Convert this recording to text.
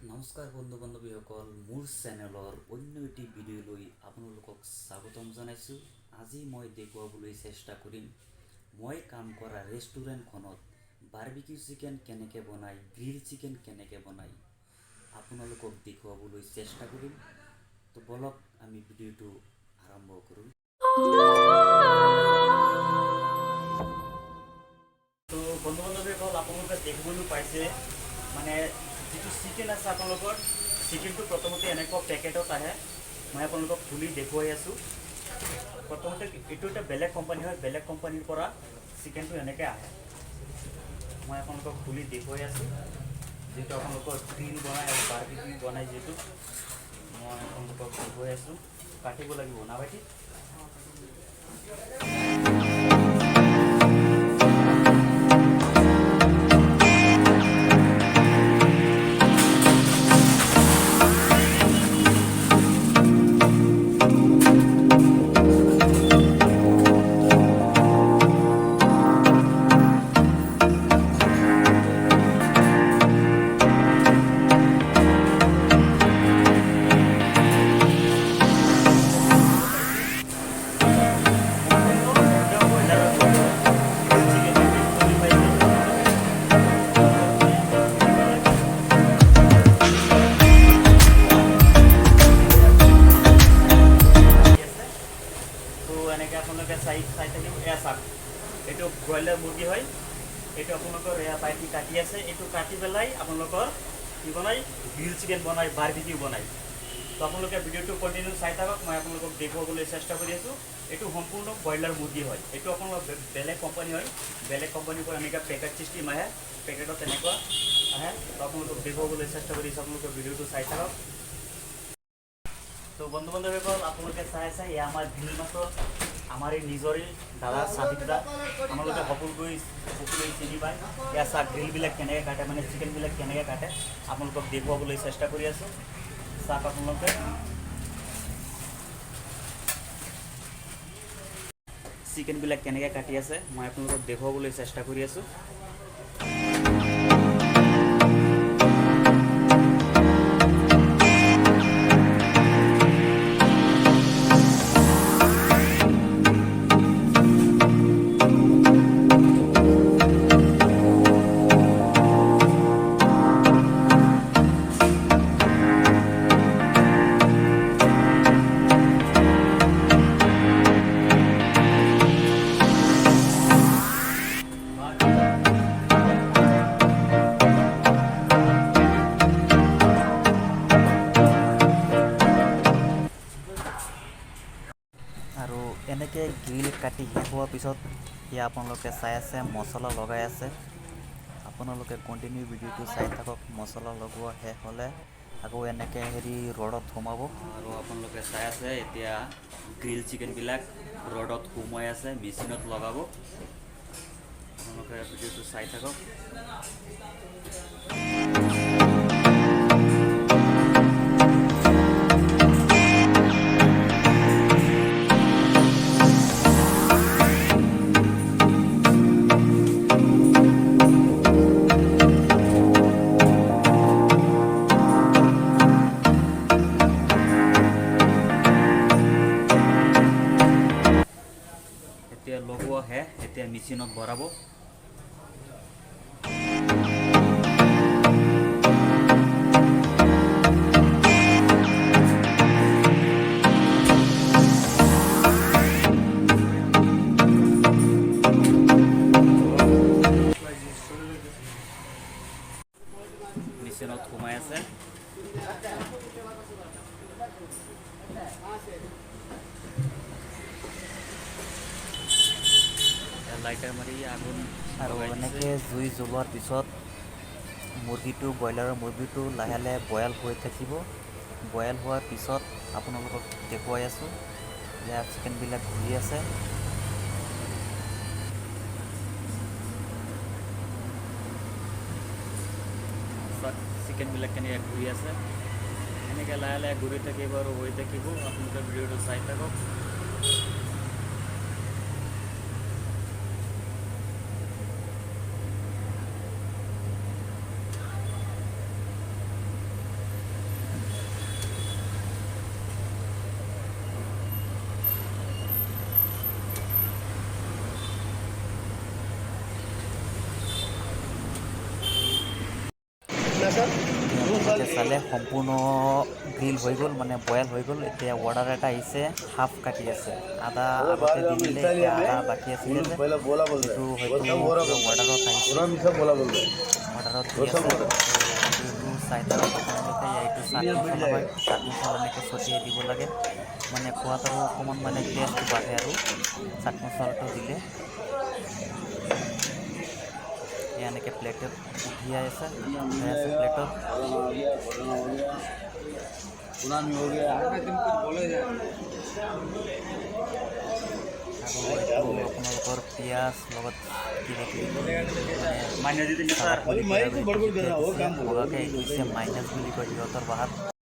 নমস্কাৰ বন্ধু বান্ধৱীসকল, মোৰ চেনেলৰ অন্য এটি ভিডিঅ'লৈ আপোনালোকক স্বাগতম জনাইছোঁ। আজি মই দেখুৱাবলৈ চেষ্টা কৰিম মই কাম কৰা ৰেষ্টুৰেণ্টখনত বাৰ্বিকিউ চিকেন কেনেকৈ বনায়, গ্ৰিল চিকেন কেনেকৈ বনায় আপোনালোকক দেখুৱাবলৈ চেষ্টা কৰিম। তো বলক আমি ভিডিঅ'টো আৰম্ভ কৰোঁ। তো বন্ধু বান্ধৱীসকল, আপোনালোকে দেখিবলৈ পাইছে মানে যিটো চিকেন আছে আপোনালোকৰ চিকেনটো প্ৰথমতে এনেকুৱা পেকেটত আহে। মই আপোনালোকক খুলি দেখুৱাই আছোঁ। প্ৰথমতে এইটো এটা বেলেগ কোম্পানী হয়, বেলেগ কোম্পানীৰ পৰা চিকেনটো এনেকৈ আহে। মই আপোনালোকক খুলি দেখুৱাই আছোঁ যিটো আপোনালোকৰ গ্ৰিল বনায় আৰু বাৰ্বিকিউ বনায়। যিটো মই আপোনালোকক দেখুৱাই আছোঁ, কাটিব লাগিব না ভাইটি। এনেকৈ আপোনালোকে চাই থাকিব। এয়া চাওক, এইটো ব্ৰইলাৰ মুৰ্গী হয়। এইটো আপোনালোকৰ এয়া বাইটি কাটি আছে। এইটো কাটি পেলাই আপোনালোকৰ কি বনায়, গ্ৰিল চিকেন বনায়, বাৰ্বিকিউ বনায়। তো আপোনালোকে ভিডিঅ'টো কণ্টিনিউ চাই থাকক। মই আপোনালোকক দেখুৱাবলৈ চেষ্টা কৰি আছোঁ। এইটো সম্পূৰ্ণ ব্ৰইলাৰ মুৰ্গী হয়। এইটো আপোনালোকৰ বেলেগ কোম্পানী হয়, বেলেগ কোম্পানীৰ পৰা এনেকৈ পেকেট চিষ্টেম আহে, পেকেটত এনেকুৱা আহে। তো আপোনালোকক দেখুৱাবলৈ চেষ্টা কৰিছোঁ। আপোনালোকে ভিডিঅ'টো চাই থাকক। তো বন্ধু বান্ধৱীসকল, আপোনালোকে চাই আছে এয়া আমাৰ গ্ৰিল মাছৰ, আমাৰ এই নিজৰে দাদা চাদিক দা। আপোনালোকে সকলোৱে চিনি পায়। এয়া চাহ গ্ৰিলবিলাক কেনেকৈ কাটে, মানে চিকেনবিলাক কেনেকৈ কাটে আপোনালোকক দেখুৱাবলৈ চেষ্টা কৰি আছোঁ। চাওক আপোনালোকে চিকেনবিলাক কেনেকৈ কাটি আছে, মই আপোনালোকক দেখুৱাবলৈ চেষ্টা কৰি আছোঁ। আৰু এনেকৈ গ্ৰিল কাটি শেষ হোৱাৰ পিছত এতিয়া আপোনালোকে চাই আছে মছলা লগাই আছে। আপোনালোকে কণ্টিনিউ ভিডিঅ'টো চাই থাকক। মছলা লগোৱা শেষ হ'লে আকৌ এনেকৈ ৰডত সোমাব। আৰু আপোনালোকে চাই আছে এতিয়া গ্ৰিল চিকেনবিলাক ৰডত সোমাই আছে, মেচিনত লগাব। আপোনালোকে ভিডিঅ'টো চাই থাকক। এতিয়া লগোৱা শেষ, এতিয়া মেচিনত ভৰাব। মেচিনত সোমাই আছে। লাইটাৰ মাৰি আগুন আৰু এনেকৈ জুই জ্বলোৱাৰ পিছত ব্ৰইলাৰৰ মুৰ্গীটো লাহে লাহে বইল হৈ থাকিব। বইল হোৱাৰ পিছত আপোনালোকক দেখুৱাই আছোঁ, ইয়াত চিকেনবিলাক ঘূৰি আছে। চিকেনবিলাক কেনেকৈ ঘূৰি আছে, এনেকৈ লাহে লাহে ঘূৰি থাকিব আৰু হৈ থাকিব। আপোনালোকে ভিডিঅ'টো চাই থাকক। এতিয়া চালে সম্পূৰ্ণ গ্ৰিল হৈ গ'ল, মানে বইল হৈ গ'ল। এতিয়া অৰ্ডাৰ এটা আহিছে, হাফ কাটি আছে। আদা আগতে দি দিলে, এতিয়া আদা বাকী আছিলে যে সেইটো হয়তো অৰ্ডাৰত আহিছে, অৰ্ডাৰত দি আছে। এইটো চাই থাকক আপোনালোকে। এইটো চাট মছলা হয়, চাট মছলা এনেকৈ ছটিয়াই দিব লাগে, মানে খোৱাত আৰু অকণমান মানে টেষ্ট বাঢ়ে আৰু চাট মছলাটো দিলে। এনেকৈ প্লেটত উঠাই আছে প্লেটত। আৰু এইটো আপোনালোকৰ পিঁয়াজ লগত কিবা কিবি মানে मान्य जी চালাড বুলি কয় আৰু এইটো বগাকৈ দিছে মাইনাছ বুলি কয় সিহঁতৰ ভাষাত।